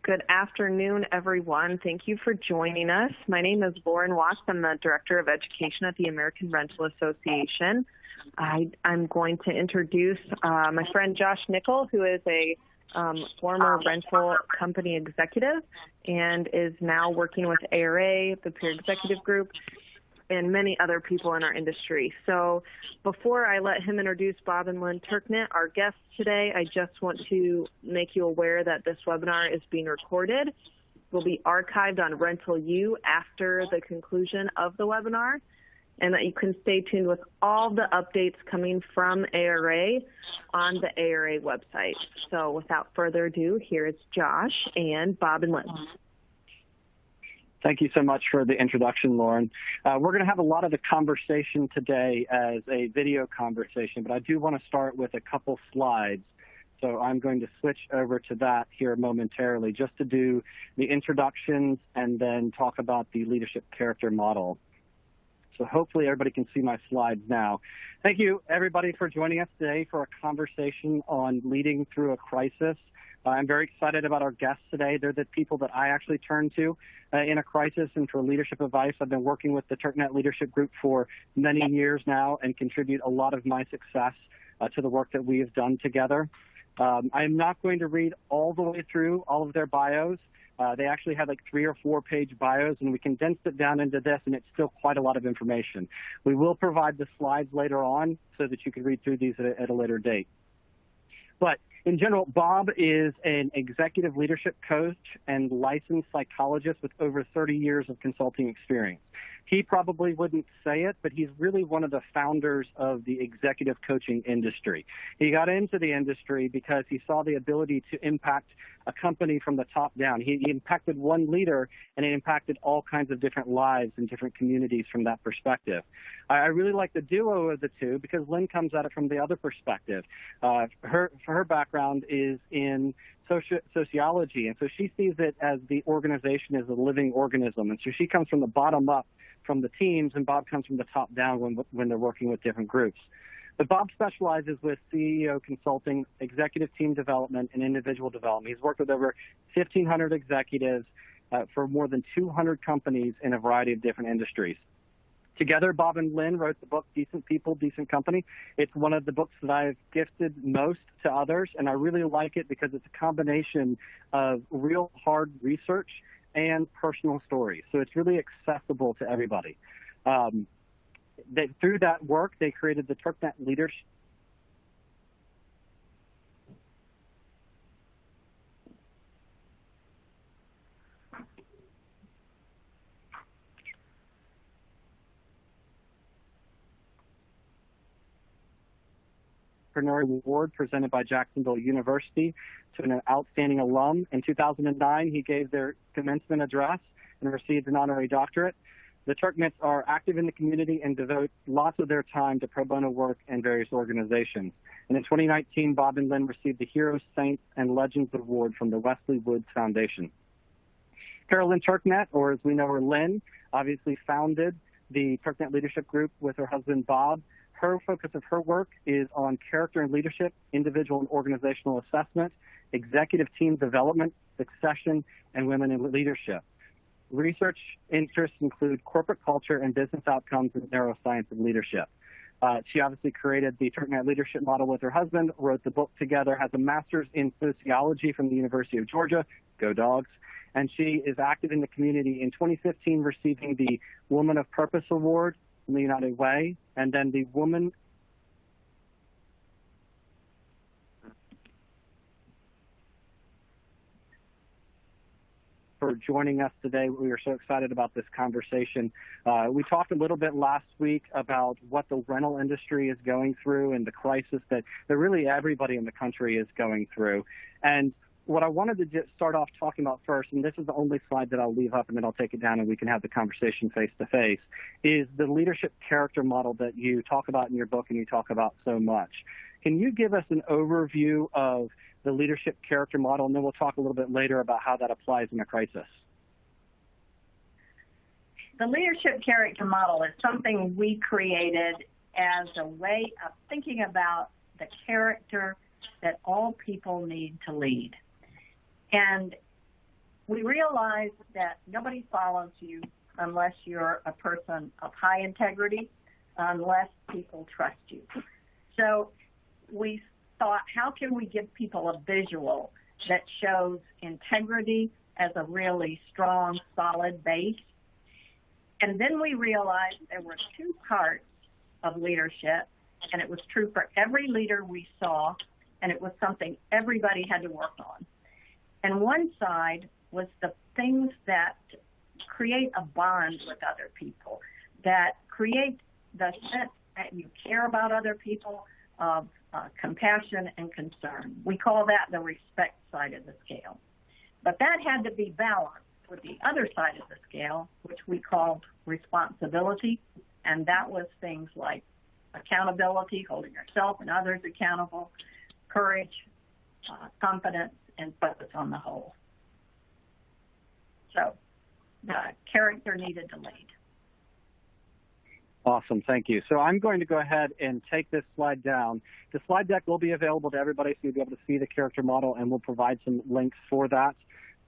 Good afternoon, everyone. Thank you for joining us. My name is Lauren Watts. I'm the Director of Education at the American Rental Association. I'm going to introduce my friend Josh Nickell, who is a former rental company executive and is now working with ARA, the Peer Executive Group, and many other people in our industry. So before I let him introduce Bob and Lyn Turknett, our guests today, I just want to make you aware that this webinar is being recorded. It will be archived on Rental U after the conclusion of the webinar, and that you can stay tuned with all the updates coming from ARA on the ARA website. So without further ado, here is Josh and Bob and Lyn. Thank you so much for the introduction, Lauren. We're going to have a lot of the conversation today as a video conversation, but I do want to start with a couple slides. So I'm going to switch over to that here momentarily just to do the introductions and then talk about the leadership character model. So hopefully everybody can see my slides now. Thank you, everybody, for joining us today for a conversation on leading through a crisis. I'm very excited about our guests today. They're the people that I actually turn to in a crisis and for leadership advice. I've been working with the Turknett Leadership Group for many years now and contribute a lot of my success to the work that we have done together. I am not going to read all the way through all of their bios. They actually had like 3 or 4 page bios, and we condensed it down into this, and it's still quite a lot of information. We will provide the slides later on so that you can read through these at a later date. But in general, Bob is an executive leadership coach and licensed psychologist with over 30 years of consulting experience. He probably wouldn't say it, but he's really one of the founders of the executive coaching industry. He got into the industry because he saw the ability to impact a company from the top down. He impacted one leader, and it impacted all kinds of different lives and different communities from that perspective. I really like the duo of the two because Lyn comes at it from the other perspective. Her background is in sociology, and so she sees it as the organization as a living organism, and so she comes from the bottom up from the teams, and Bob comes from the top down when they're working with different groups. But Bob specializes with CEO consulting, executive team development, and individual development. He's worked with over 1,500 executives for more than 200 companies in a variety of different industries. Together, Bob and Lyn wrote the book, Decent People, Decent Company. It's one of the books that I've gifted most to others, and I really like it because it's a combination of real hard research and personal stories. So it's really accessible to everybody. Through that work, they created the Turknett Leadership. Award presented by Jacksonville University to an outstanding alum. In 2009, he gave their commencement address and received an honorary doctorate. The Turknetts are active in the community and devote lots of their time to pro bono work and various organizations. And in 2019, Bob and Lyn received the Heroes, Saints, and Legends Award from the Wesley Woods Foundation. Lyn Turknett, or as we know her, Lyn, obviously founded the Turknett Leadership Group with her husband, Bob. Her focus of her work is on character and leadership, individual and organizational assessment, executive team development, succession, and women in leadership. Research interests include corporate culture and business outcomes in neuroscience and leadership. She obviously created the Turknett leadership model with her husband, wrote the book together, has a master's in sociology from the University of Georgia, go Dogs, and she is active in the community. In 2015, receiving the Woman of Purpose Award from the United Way, and then the Woman for joining us today. We are so excited about this conversation. We talked a little bit last week about what the rental industry is going through and the crisis that really everybody in the country is going through. And what I wanted to just start off talking about first, and this is the only slide that I'll leave up and then I'll take it down and we can have the conversation face to face, is the leadership character model that you talk about in your book and you talk about so much. Can you give us an overview of the leadership character model, and then we'll talk a little bit later about how that applies in a crisis? The leadership character model is something we created as a way of thinking about the character that all people need to lead. And we realized that nobody follows you unless you're a person of high integrity, unless people trust you. So we thought, how can we give people a visual that shows integrity as a really strong, solid base? And then we realized there were two parts of leadership, and it was true for every leader we saw, and it was something everybody had to work on. And one side was the things that create a bond with other people, that create the sense that you care about other people, of compassion and concern. We call that the respect side of the scale. But that had to be balanced with the other side of the scale, which we called responsibility, and that was things like accountability, holding yourself and others accountable, courage, confidence, and focus on the whole. So the character needed to lead. Awesome, thank you. So I'm going to go ahead and take this slide down. The slide deck will be available to everybody, so you'll be able to see the character model, and we'll provide some links for that.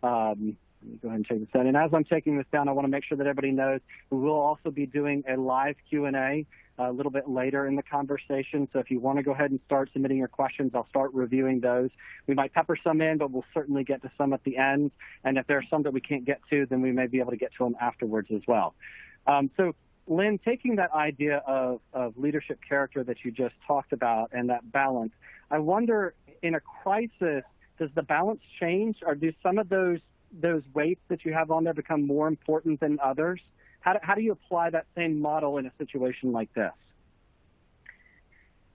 Let me go ahead and take this down. And as I'm taking this down, I want to make sure that everybody knows we will also be doing a live Q&A a little bit later in the conversation. So if you want to go ahead and start submitting your questions, I'll start reviewing those. We might pepper some in, but we'll certainly get to some at the end. And if there are some that we can't get to, then we may be able to get to them afterwards as well. So Lyn, taking that idea of leadership character that you just talked about and that balance, I wonder, in a crisis, does the balance change, or do some of those weights that you have on there become more important than others? How do you apply that same model in a situation like this?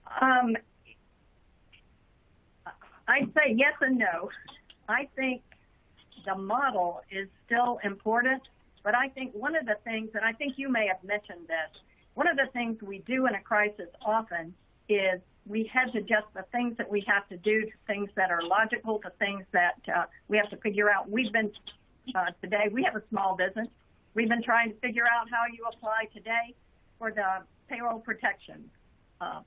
I'd say yes and no. I think the model is still important, but I think one of the things, and I think you may have mentioned this, one of the things we do in a crisis often is we hedge adjust the things that we have to do to things that are logical, to things that we have to figure out. We've been, today, we have a small business. We've been trying to figure out how you apply today for the payroll protection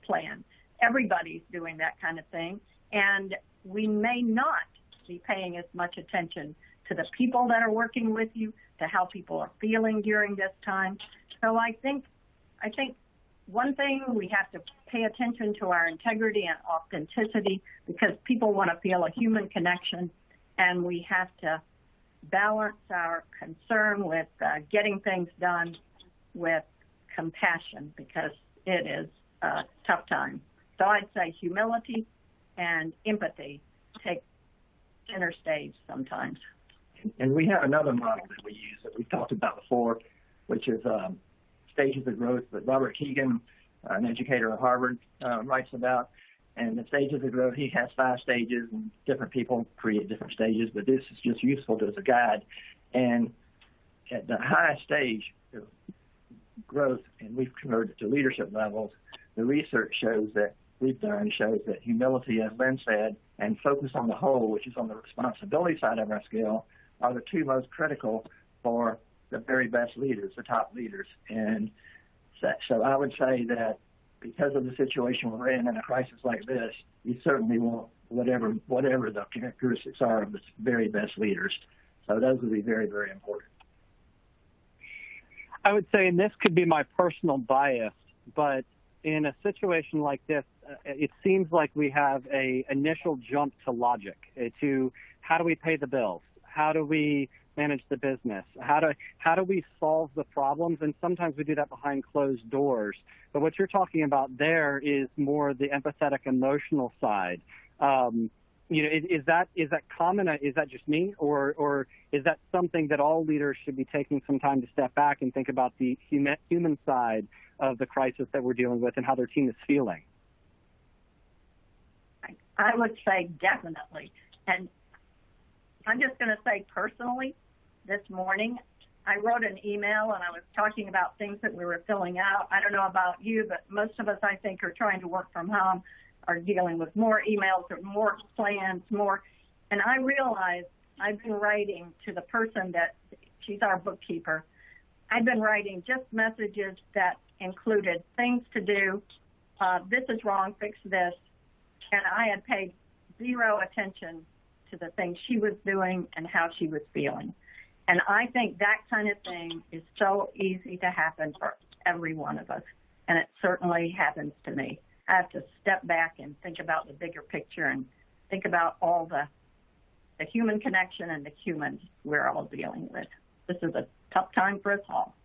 plan. Everybody's doing that kind of thing. And we may not be paying as much attention to the people that are working with you, to how people are feeling during this time. So I think one thing, we have to pay attention to our integrity and authenticity, because people want to feel a human connection, and we have to balance our concern with getting things done with compassion, because it is a tough time. So I'd say humility and empathy take center stage sometimes. And we have another model that we use that we've talked about before, which is stages of growth that Robert Keegan, an educator at Harvard, writes about. And the stages of growth, he has 5 stages, and different people create different stages, but this is just useful as a guide. And at the highest stage of growth, and we've converted to leadership levels, the research shows that humility, as Lyn said, and focus on the whole, which is on the responsibility side of our scale, are the two most critical for the very best leaders, the top leaders. And so I would say that because of the situation we're in a crisis like this, you certainly want whatever the characteristics are of the very best leaders. So those would be very, very important. I would say, and this could be my personal bias, but in a situation like this, it seems like we have an initial jump to logic, to how do we pay the bills? How do we manage the business? How do we solve the problems? And sometimes we do that behind closed doors. But what you're talking about there is more the empathetic, emotional side. Is that common? Is that just me, or is that something that all leaders should be taking some time to step back and think about the human side of the crisis that we're dealing with and how their team is feeling? I would say definitely. And I'm just going to say personally, this morning, I wrote an email and I was talking about things that we were filling out. I don't know about you, but most of us, I think, are trying to work from home, are dealing with more emails or more plans, more. And I realized I've been writing to the person that, she's our bookkeeper. I've been writing just messages that included things to do. This is wrong, fix this. And I had paid zero attention to the things she was doing and how she was feeling. And I think that kind of thing is so easy to happen for every one of us. And it certainly happens to me. I have to step back and think about the bigger picture and think about all the human connection and the humans we're all dealing with. This is a tough time for us all.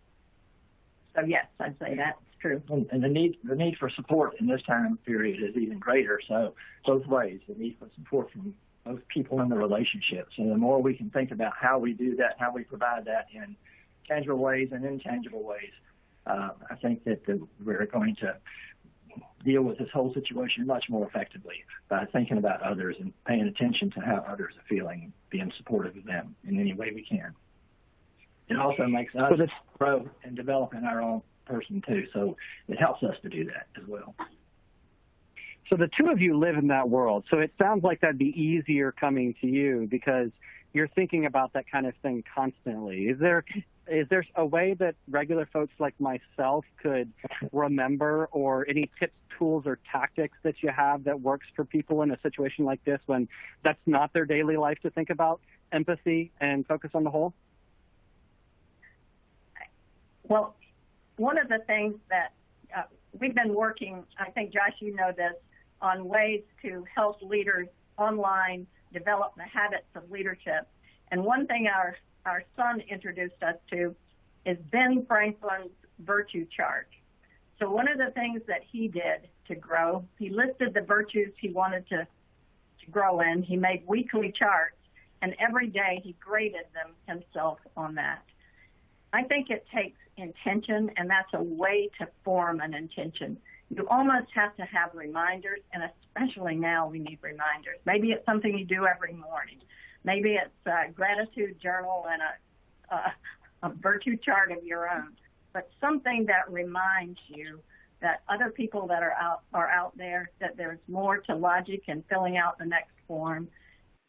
So yes, I'd say that's true. And the need for support in this time period is even greater. So both ways, the need for support from both people in the relationship. So the more we can think about how we do that, how we provide that in tangible ways and intangible ways, I think that we're going to deal with this whole situation much more effectively by thinking about others and paying attention to how others are feeling and being supportive of them in any way we can. It also makes us grow and develop in our own person too, so it helps us to do that as well. So the two of you live in that world, so it sounds like that'd be easier coming to you because you're thinking about that kind of thing constantly. Is there a way that regular folks like myself could remember, or any tips, tools, or tactics that you have that works for people in a situation like this when that's not their daily life, to think about empathy and focus on the whole? Well, one of the things that we've been working, I think, Josh, you know this, on ways to help leaders online develop the habits of leadership. And one thing our son introduced us to is Ben Franklin's virtue chart. So one of the things that he did to grow, he listed the virtues he wanted to grow in. He made weekly charts, and every day he graded them himself on that. I think it takes intention, and that's a way to form an intention. You almost have to have reminders, and especially now we need reminders. Maybe it's something you do every morning. Maybe it's a gratitude journal and a virtue chart of your own, but something that reminds you that other people that are out there, that there's more to logic and filling out the next form,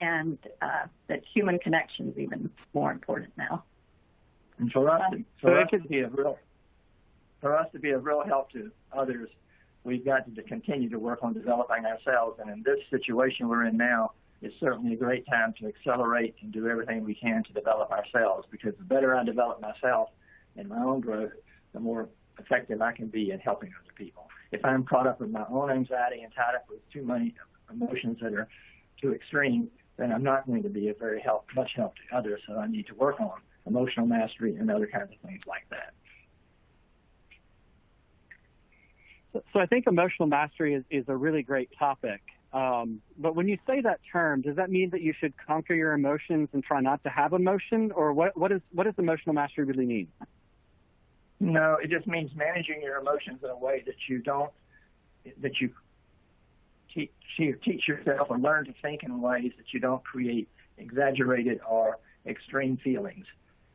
and that human connection is even more important now. And for us to be of real help to others, we've got to continue to work on developing ourselves. And in this situation we're in now, it's certainly a great time to accelerate and do everything we can to develop ourselves, because the better I develop myself and my own growth, the more effective I can be in helping other people. If I'm caught up with my own anxiety and tied up with too many emotions that are too extreme, then I'm not going to be of much help to others. So I need to work on emotional mastery and other kinds of things like that. So I think emotional mastery is a really great topic. But when you say that term, does that mean that you should conquer your emotions and try not to have emotion? Or what does emotional mastery really mean? No, it just means managing your emotions in a way that you teach yourself or learn to think in ways that you don't create exaggerated or extreme feelings.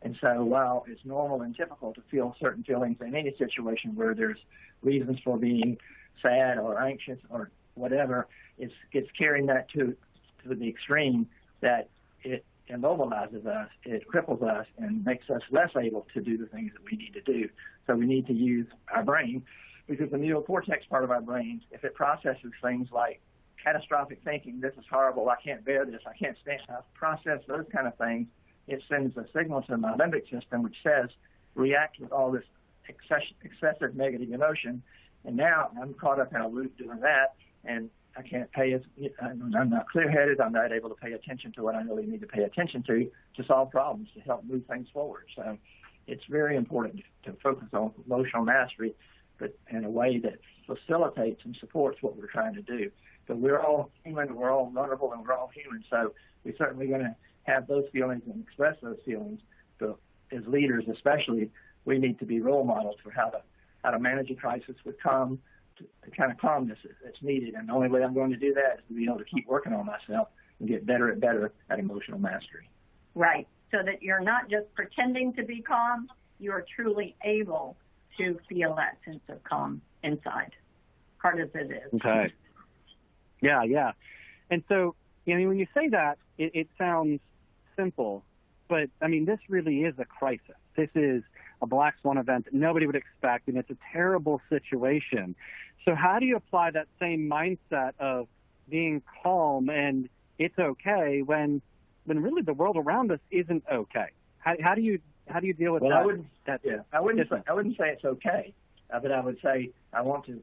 And so while it's normal and typical to feel certain feelings in any situation where there's reasons for being sad or anxious or whatever, it's carrying that to the extreme that it immobilizes us, it cripples us, and makes us less able to do the things that we need to do. So we need to use our brain, because the neocortex part of our brain, if it processes things like catastrophic thinking, this is horrible, I can't bear this, I can't stand it, process those kind of things, it sends a signal to my limbic system which says, react with all this excessive negative emotion. And now I'm caught up in a loop doing that, and I can't I'm not clear-headed, I'm not able to pay attention to what I really need to pay attention to solve problems, to help move things forward. So it's very important to focus on emotional mastery, but in a way that facilitates and supports what we're trying to do. But we're all human, we're all vulnerable, and we're all human, so we're certainly going to have those feelings and express those feelings. So as leaders especially, we need to be role models for how to manage a crisis with the kind of calmness that's needed. And the only way I'm going to do that is to be able to keep working on myself and get better at emotional mastery. Right, so that you're not just pretending to be calm, you're truly able to feel that sense of calm inside, hard as it is. Okay. Yeah. And so, when you say that, it sounds simple, but, this really is a crisis. This is a black swan event that nobody would expect, and it's a terrible situation. So how do you apply that same mindset of being calm and it's okay when really the world around us isn't okay. How do you deal with that? I wouldn't say it's okay, but I would say I want to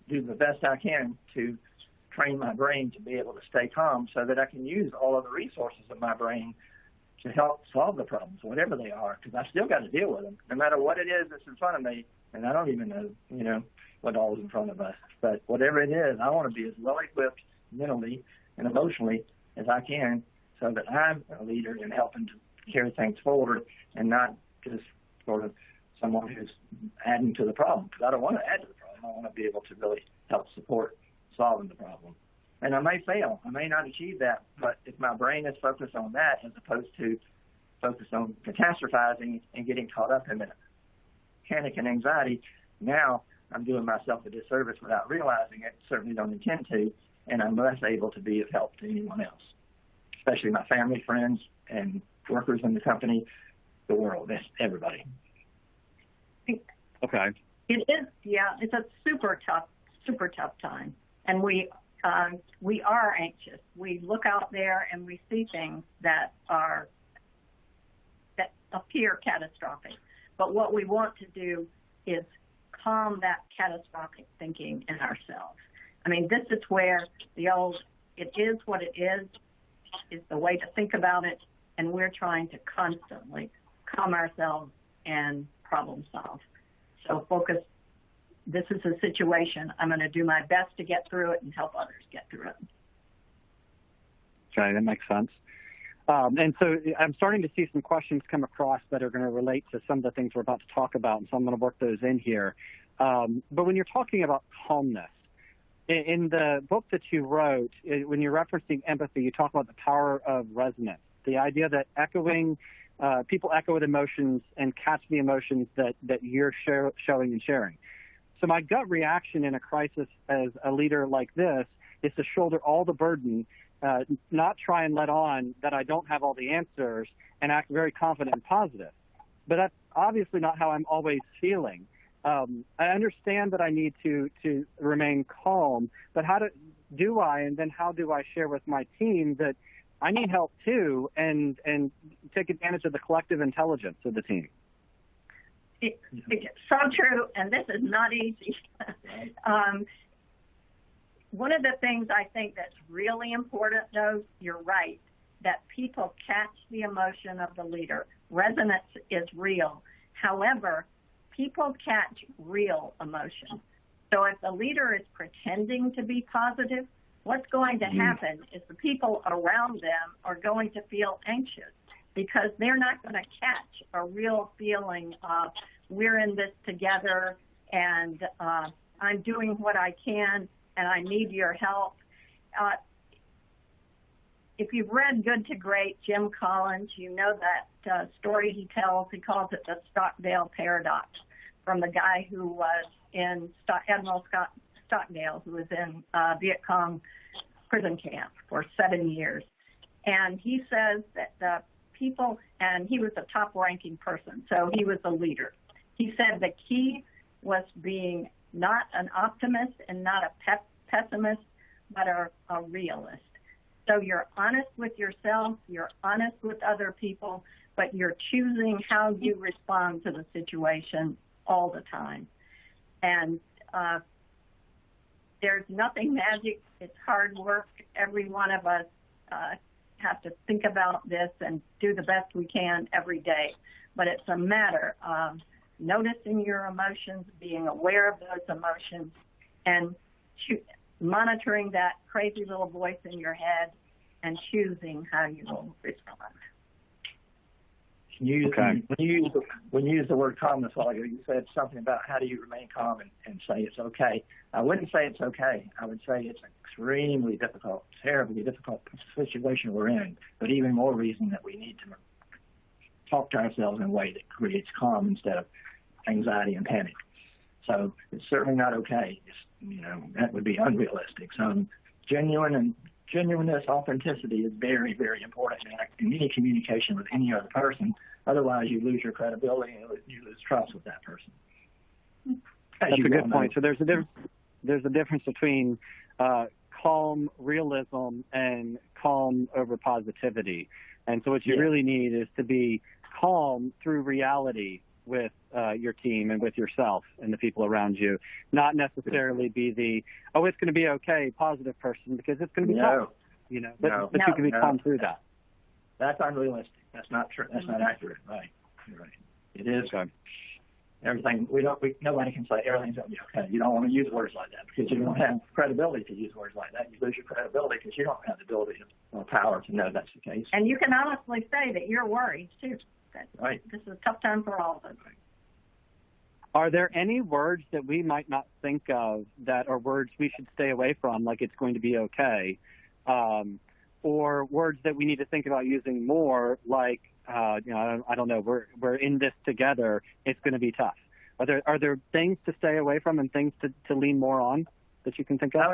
do the best I can to train my brain to be able to stay calm so that I can use all of the resources of my brain to help solve the problems, whatever they are, because I still got to deal with them, no matter what it is that's in front of me. And I don't even know, what all is in front of us. But whatever it is, I want to be as well equipped mentally and emotionally as I can so that I'm a leader in helping to carry things forward and not just sort of someone who's adding to the problem, because I don't want to add to the problem. I want to be able to really help support solving the problem. And I may fail. I may not achieve that, but if my brain is focused on that as opposed to focused on catastrophizing and getting caught up in the panic and anxiety, now I'm doing myself a disservice without realizing it, certainly don't intend to, and I'm less able to be of help to anyone else, especially my family, friends, and workers in the company, the world, everybody. Okay. It is, it's a super tough time. And we are anxious. We look out there and we see things that appear catastrophic. But what we want to do is calm that catastrophic thinking in ourselves. I mean, this is where the old, it is what it is the way to think about it, and we're trying to constantly calm ourselves and problem solve. So focus, this is a situation, I'm going to do my best to get through it and help others get through it. Okay, that makes sense. And so I'm starting to see some questions come across that are going to relate to some of the things we're about to talk about, and so I'm going to work those in here. But when you're talking about calmness, in the book that you wrote, when you're referencing empathy, you talk about the power of resonance, the idea that people echo with emotions and catch the emotions that you're showing and sharing. So my gut reaction in a crisis as a leader like this is to shoulder all the burden, not try and let on that I don't have all the answers and act very confident and positive. But that's obviously not how I'm always feeling. I understand that I need to remain calm, but how do I share with my team that I need help too and take advantage of the collective intelligence of the team? It's so true, and this is not easy. One of the things I think that's really important, though, you're right, that people catch the emotion of the leader. Resonance is real. However, people catch real emotion. So if the leader is pretending to be positive, what's going to happen is the people around them are going to feel anxious because they're not going to catch a real feeling of we're in this together and I'm doing what I can and I need your help. If you've read Good to Great, Jim Collins, you know that story he tells. He calls it the Stockdale Paradox, from the guy who was in Admiral Stockdale, who was in Viet Cong prison camp for 7 years. And he says that the people, and he was a top-ranking person, so he was a leader. He said the key was being not an optimist and not a pessimist, but a realist. So you're honest with yourself, you're honest with other people, but you're choosing how you respond to the situation all the time. And there's nothing magic. It's hard work. Every one of us have to think about this and do the best we can every day. But it's a matter of noticing your emotions, being aware of those emotions, and monitoring that crazy little voice in your head and choosing how you will respond. When you use the word calmness a while ago, you said something about how do you remain calm and say it's okay. I wouldn't say it's okay. I would say it's an extremely difficult, terribly difficult situation we're in, but even more reason that we need to talk to ourselves in a way that creates calm instead of anxiety and panic. So it's certainly not okay. That would be unrealistic. So genuineness, authenticity is very, very important in any communication with any other person. Otherwise, you lose your credibility and you lose trust with that person. That's a good point. So there's a difference between calm realism and calm over positivity. And so what you really need is to be calm through reality with your team and with yourself and the people around you, not necessarily be the, oh, it's going to be okay, positive person, because it's going to be tough, but you can be calm through that. That's unrealistic. That's not true. That's not accurate. Right. You're right. It is. Okay. Everything, nobody can say everything's going to be okay. You don't want to use words like that because you don't have credibility to use words like that. You lose your credibility because you don't have the ability or power to know that's the case. And you can honestly say that you're worried, too. Right. This is a tough time for all of us. Are there any words that we might not think of that are words we should stay away from, like it's going to be okay, or words that we need to think about using more, like, I don't know, we're in this together, it's going to be tough? Are there things to stay away from and things to lean more on that you can think of? I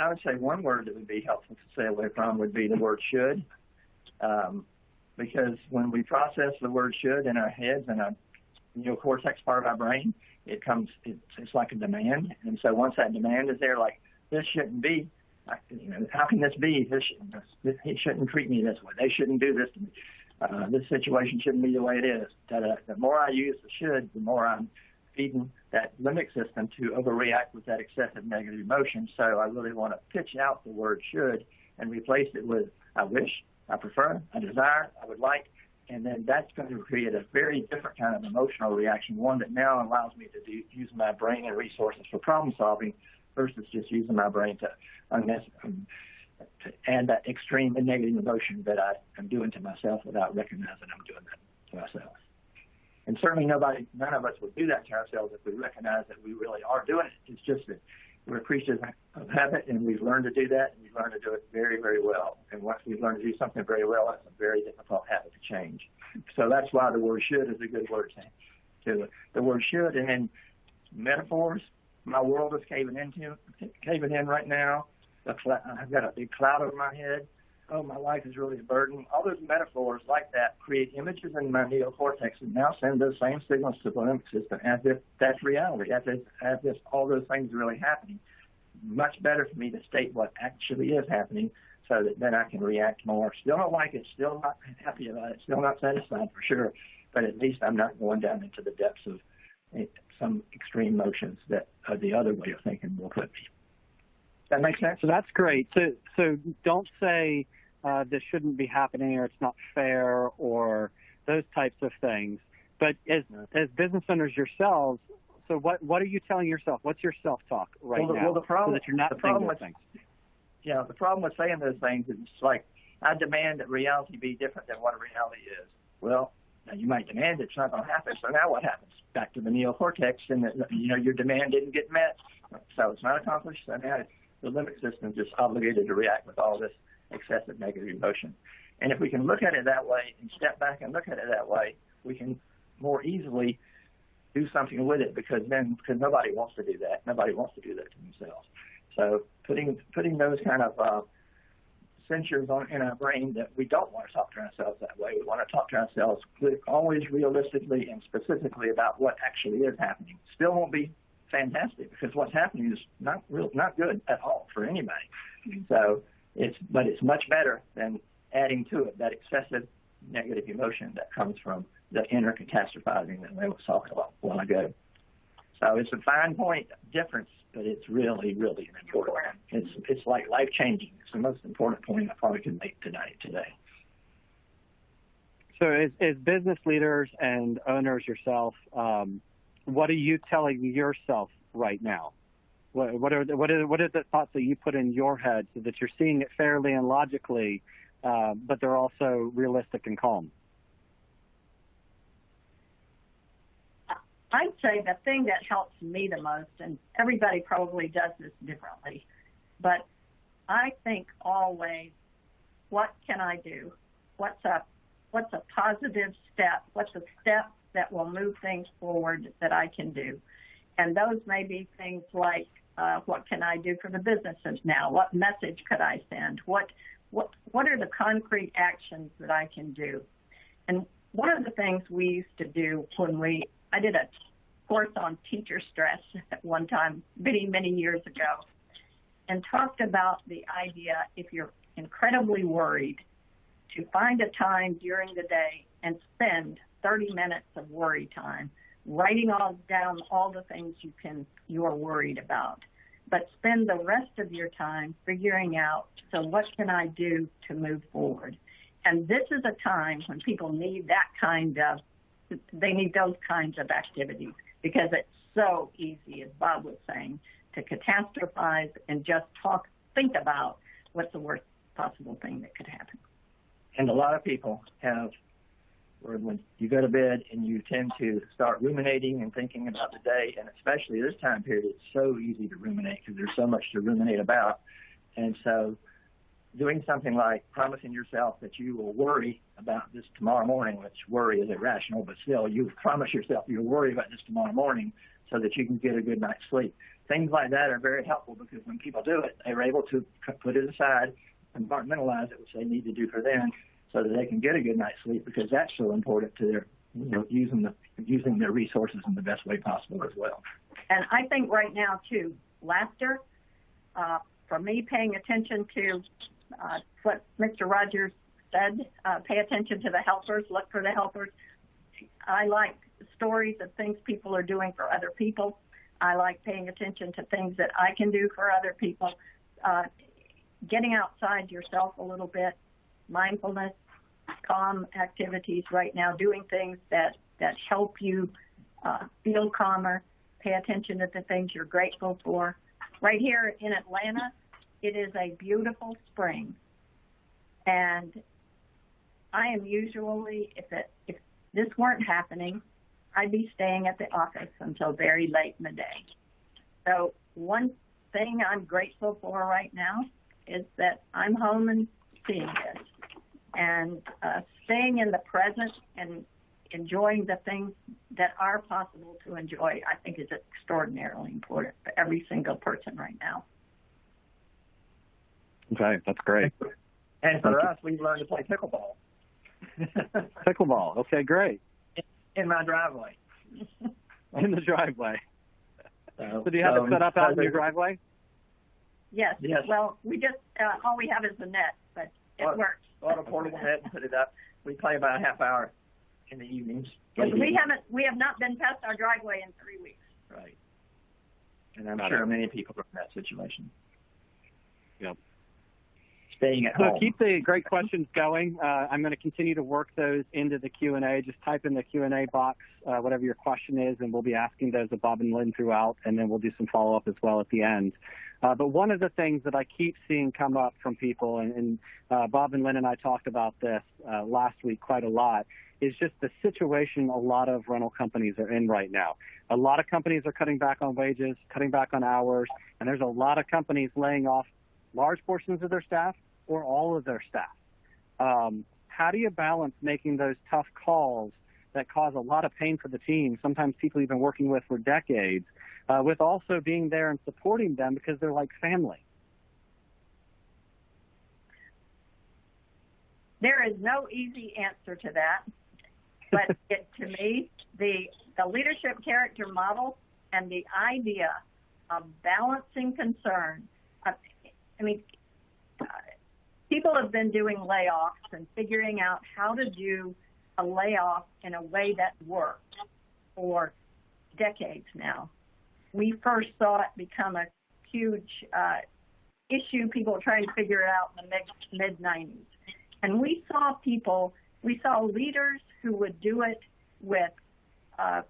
would say one word that would be helpful to stay away from would be the word should. Because when we process the word should in our heads and our neocortex part of our brain, it's like a demand. And so once that demand is there, like, this shouldn't be, how can this be? He shouldn't treat me this way. They shouldn't do this to me. This situation shouldn't be the way it is. The more I use the should, the more I'm feeding that limbic system to overreact with that excessive negative emotion. So I really want to pitch out the word should and replace it with I wish, I prefer, I desire, I would like, and then that's going to create a very different kind of emotional reaction, one that now allows me to use my brain and resources for problem solving versus just using my brain to add that extreme and negative emotion that I am doing to myself without recognizing I'm doing that to myself. And certainly none of us would do that to ourselves if we recognize that we really are doing it. It's just that we're creatures of habit, and we've learned to do that, and we've learned to do it very, very well. And once we've learned to do something very well, it's a very difficult habit to change. So that's why the word should is a good word to the word should. And then metaphors, my world is caving in right now. I've got a big cloud over my head. Oh, my life is really a burden. All those metaphors like that create images in my neocortex and now send those same signals to the limbic system as if that's reality, as if all those things are really happening. Much better for me to state what actually is happening so that then I can react more. Still don't like it, still not happy about it, still not satisfied for sure, but at least I'm not going down into the depths of some extreme emotions that the other way of thinking will put me. That makes sense? So that's great. So don't say this shouldn't be happening or it's not fair or those types of things. But as business owners yourselves, so what are you telling yourself? What's your self-talk now? Well, the problem, so that you're not saying those things? Yeah, the problem with saying those things is it's like, I demand that reality be different than what reality is. Well, now you might demand it's not going to happen. So now what happens? Back to the neocortex, and your demand didn't get met, so it's not accomplished. So now the limbic system is just obligated to react with all this excessive negative emotion. And if we can look at it that way and step back and look at it that way, we can more easily do something with it because nobody wants to do that. Nobody wants to do that to themselves. So putting those kind of censures in our brain that we don't want to talk to ourselves that way. We want to talk to ourselves always realistically and specifically about what actually is happening. Still won't be fantastic because what's happening is not good at all for anybody. So it's much better than adding to it that excessive negative emotion that comes from the inner catastrophizing that we was talking about a while ago. So it's a fine point difference, but it's really, really important. It's like life-changing. It's the most important point I probably can make today. So as business leaders and owners yourself, what are you telling yourself right now? What are the thoughts that you put in your head so that you're seeing it fairly and logically, but they're also realistic and calm? I'd say the thing that helps me the most, and everybody probably does this differently, but I think always, what can I do? What's a positive step? What's a step that will move things forward that I can do? And those may be things like, what can I do for the businesses now? What message could I send? What are the concrete actions that I can do? And one of the things we used to do I did a course on teacher stress at one time, many, many years ago. and talked about the idea, if you're incredibly worried, to find a time during the day and spend 30 minutes of worry time, writing down all the things you're worried about. But spend the rest of your time figuring out, so what can I do to move forward? And this is a time when people need they need those kinds of activities, because it's so easy, as Bob was saying, to catastrophize and just think about what's the worst possible thing that could happen. And a lot of people when you go to bed and you tend to start ruminating and thinking about the day, and especially this time period, it's so easy to ruminate because there's so much to ruminate about. And so doing something like promising yourself that you will worry about this tomorrow morning, which worry is irrational, but still you promise yourself you'll worry about this tomorrow morning so that you can get a good night's sleep. Things like that are very helpful, because when people do it, they're able to put it aside, compartmentalize it, which they need to do for them, so that they can get a good night's sleep, because that's so important to their, using their resources in the best way possible as well. And I think right now, too, laughter, for me, paying attention to what Mr. Rogers said, pay attention to the helpers, look for the helpers. I like stories of things people are doing for other people. I like paying attention to things that I can do for other people. Getting outside yourself a little bit, mindfulness, calm activities right now, doing things that help you feel calmer, pay attention to the things you're grateful for. Right here in Atlanta, it is a beautiful spring, and I am usually, if this weren't happening, I'd be staying at the office until very late in the day. So one thing I'm grateful for right now is that I'm home and seeing this, and staying in the present and enjoying the things that are possible to enjoy, I think, is extraordinarily important for every single person right now. Okay, that's great. And for us, we've learned to play pickleball. Pickleball, okay, great. In my driveway. In the driveway. So do you have it set up out in your driveway? Yes. Well, we just, all we have is the net, but it works. Bought a portable net and put it up. We play about a half hour in the evenings. We have not been past our driveway in 3 weeks. Right. And I'm sure many people are in that situation. Yep. Staying at home. So keep the great questions going. I'm going to continue to work those into the Q&A. Just type in the Q&A box, whatever your question is, and we'll be asking those of Bob and Lyn throughout, and then we'll do some follow-up as well at the end. But one of the things that I keep seeing come up from people, and Bob and Lyn and I talked about this last week quite a lot, is just the situation a lot of rental companies are in right now. A lot of companies are cutting back on wages, cutting back on hours, and there's a lot of companies laying off large portions of their staff or all of their staff. How do you balance making those tough calls that cause a lot of pain for the team, sometimes people you've been working with for decades, with also being there and supporting them because they're like family? There is no easy answer to that, but to me, the leadership character model and the idea of balancing concern, people have been doing layoffs and figuring out how to do a layoff in a way that worked for decades now. We first saw it become a huge issue. People were trying to figure it out in the mid-90s. And we saw leaders who would do it with a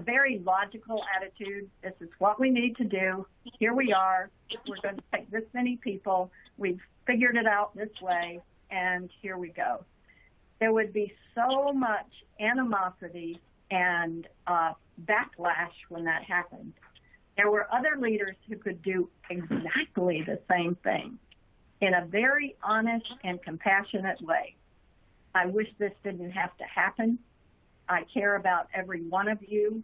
very logical attitude. This is what we need to do. Here we are. We're going to take this many people. We've figured it out this way, and here we go. There would be so much animosity and backlash when that happened. There were other leaders who could do exactly the same thing in a very honest and compassionate way. I wish this didn't have to happen. I care about every one of you.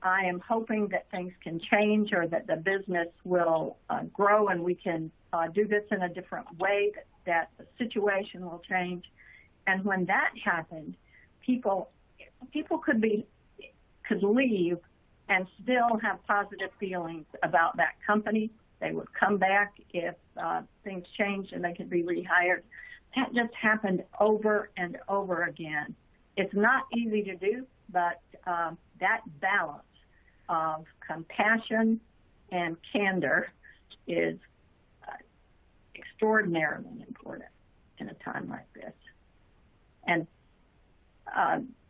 I am hoping that things can change, or that the business will grow and we can do this in a different way, that the situation will change. And when that happened, people could leave and still have positive feelings about that company. They would come back if things changed and they could be rehired. That just happened over and over again. It's not easy to do, but that balance of compassion and candor is extraordinarily important in a time like this. And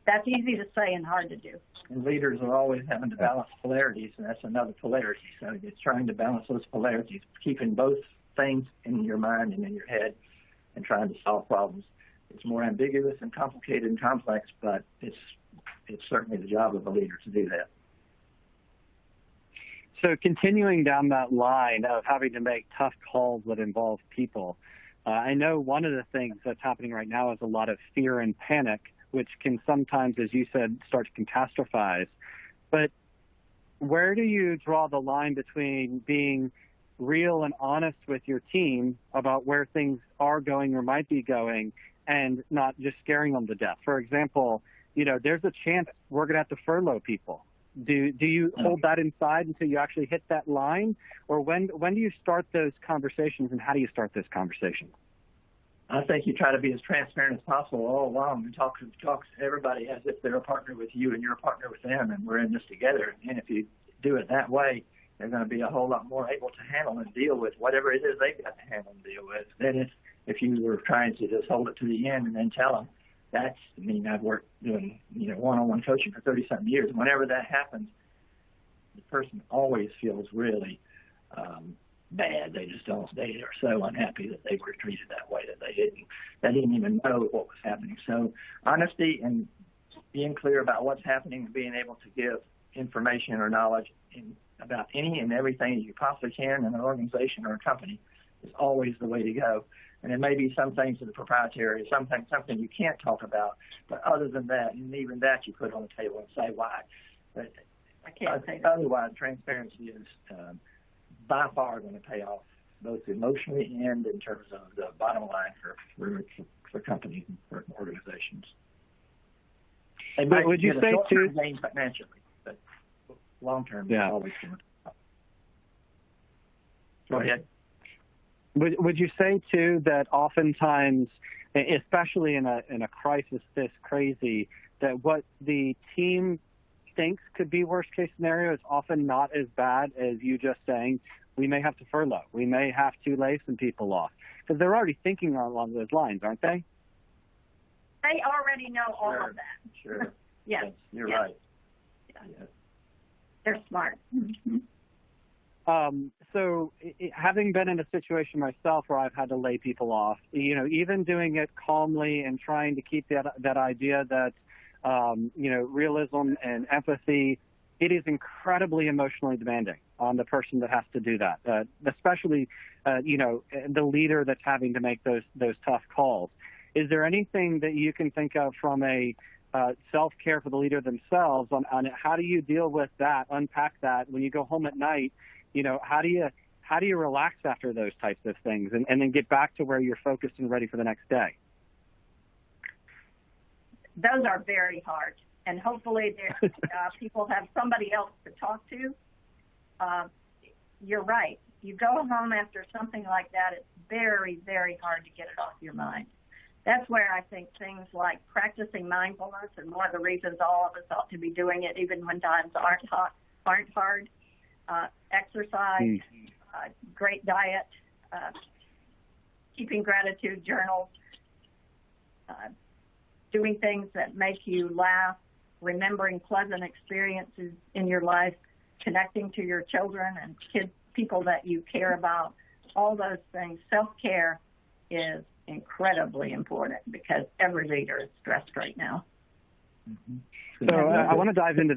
that's easy to say and hard to do. And leaders are always having to balance polarities, and that's another polarity. So it's trying to balance those polarities, keeping both things in your mind and in your head and trying to solve problems. It's more ambiguous and complicated and complex, but it's certainly the job of a leader to do that. So continuing down that line of having to make tough calls that involve people, I know one of the things that's happening right now is a lot of fear and panic, which can sometimes, as you said, start to catastrophize. But where do you draw the line between being real and honest with your team about where things are going or might be going and not just scaring them to death? For example, there's a chance we're going to have to furlough people. Do you hold that inside until you actually hit that line? Or when do you start those conversations, and how do you start those conversations? I think you try to be as transparent as possible all along and talk to everybody as if they're a partner with you and you're a partner with them, and we're in this together. And if you do it that way, they're going to be a whole lot more able to handle and deal with whatever it is they've got to handle and deal with than if you were trying to just hold it to the end and then tell them. I've worked doing one-on-one coaching for 30-something years. Whenever that happens, the person always feels really bad. They are so unhappy that they were treated that way, that they didn't even know what was happening. So honesty and being clear about what's happening and being able to give information or knowledge about any and everything you possibly can in an organization or a company is always the way to go. And there may be some things that are proprietary, something you can't talk about, but other than that, and even that you put on the table and say why. But I can't say that. Otherwise, transparency is by far going to pay off, both emotionally and in terms of the bottom line for companies and for organizations. But would you say too? Gain financially, but long term, yeah, always going to. Go ahead. Would you say too that oftentimes, especially in a crisis this crazy, that what the team thinks could be worst case scenario is often not as bad as you just saying we may have to furlough, we may have to lay some people off, because they're already thinking along those lines, aren't they? They already know all of that. Sure. Yes. You're right. Yeah. Yes. They're smart. Mm-hmm. So having been in a situation myself where I've had to lay people off, even doing it calmly and trying to keep that idea that, realism and empathy, it is incredibly emotionally demanding on the person that has to do that, especially, the leader that's having to make those tough calls. Is there anything that you can think of from a self-care for the leader themselves on how do you deal with that, unpack that when you go home at night? How do you relax after those types of things and then get back to where you're focused and ready for the next day? Those are very hard, and hopefully people have somebody else to talk to. You're right. You go home after something like that, it's very, very hard to get it off your mind. That's where I think things like practicing mindfulness, and one of the reasons all of us ought to be doing it even when times aren't hard, exercise, great diet, keeping gratitude journals, doing things that make you laugh, remembering pleasant experiences in your life, connecting to your children and people that you care about, all those things. Self-care is incredibly important because every leader is stressed right now. Mm-hmm. So I want to dive into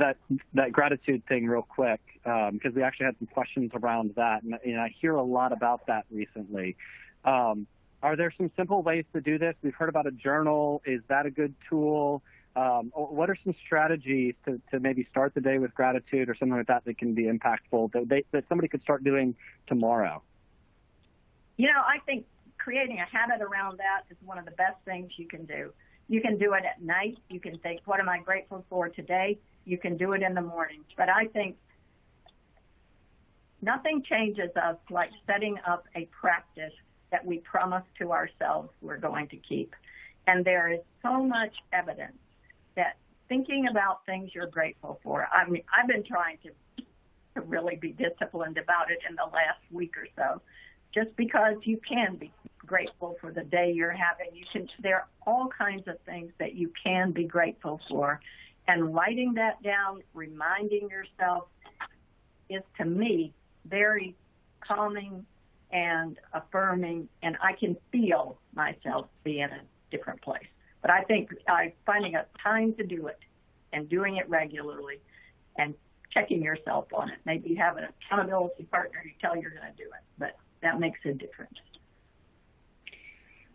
that gratitude thing real quick because we actually had some questions around that, and I hear a lot about that recently. Are there some simple ways to do this? We've heard about a journal. Is that a good tool? Or what are some strategies to maybe start the day with gratitude or something like that can be impactful that somebody could start doing tomorrow? I think creating a habit around that is one of the best things you can do. You can do it at night. You can think, what am I grateful for today? You can do it in the morning. But I think nothing changes us like setting up a practice that we promise to ourselves we're going to keep. And there is so much evidence that thinking about things you're grateful for, I mean, I've been trying to really be disciplined about it in the last week or so, just because you can be grateful for the day you're having. There are all kinds of things that you can be grateful for. And writing that down, reminding yourself, is to me very calming and affirming, and I can feel myself be in a different place. But I think finding a time to do it and doing it regularly and checking yourself on it. Maybe you have an accountability partner you tell you're going to do it, but that makes a difference.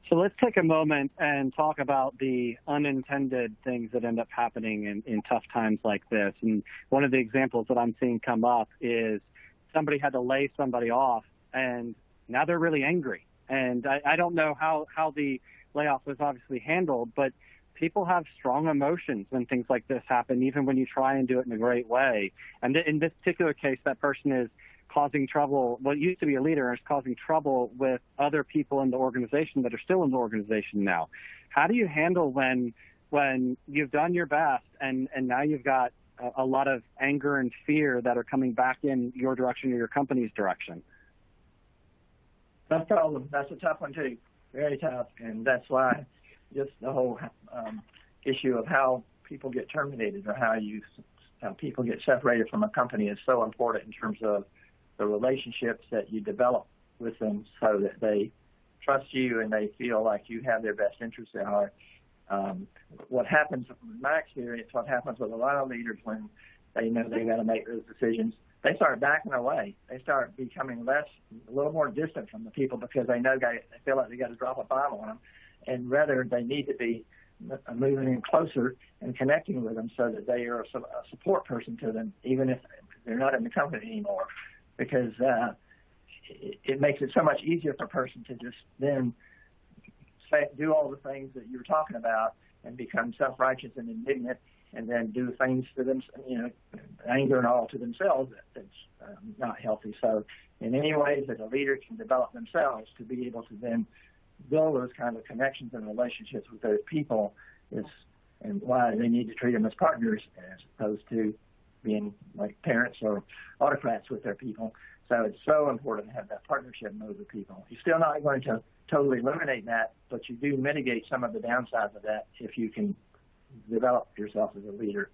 So let's take a moment and talk about the unintended things that end up happening in tough times like this. And one of the examples that I'm seeing come up is somebody had to lay somebody off, and now they're really angry. And I don't know how the layoff was obviously handled, but people have strong emotions when things like this happen, even when you try and do it in a great way. And in this particular case, that person is causing trouble. What used to be a leader is causing trouble with other people in the organization that are still in the organization now. How do you handle when you've done your best and now you've got a lot of anger and fear that are coming back in your direction or your company's direction? That's a problem. That's a tough one too. Very tough. And that's why just the whole issue of how people get terminated or how people get separated from a company is so important in terms of the relationships that you develop with them so that they trust you and they feel like you have their best interests at heart. What happens, in my experience, what happens with a lot of leaders when they know they got to make those decisions, they start backing away. They start becoming a little more distant from the people because they know they feel like they got to drop a bomb on them, and rather they need to be moving in closer and connecting with them so that they are a support person to them, even if they're not in the company anymore, because it makes it so much easier for a person to just then do all the things that you were talking about and become self-righteous and indignant and then do things to them, anger and all to themselves that's not healthy. So in any ways that a leader can develop themselves to be able to then build those kind of connections and relationships with those people and why they need to treat them as partners as opposed to being like parents or autocrats with their people. So it's so important to have that partnership with the people. You're still not going to totally eliminate that, but you do mitigate some of the downsides of that if you can develop yourself as a leader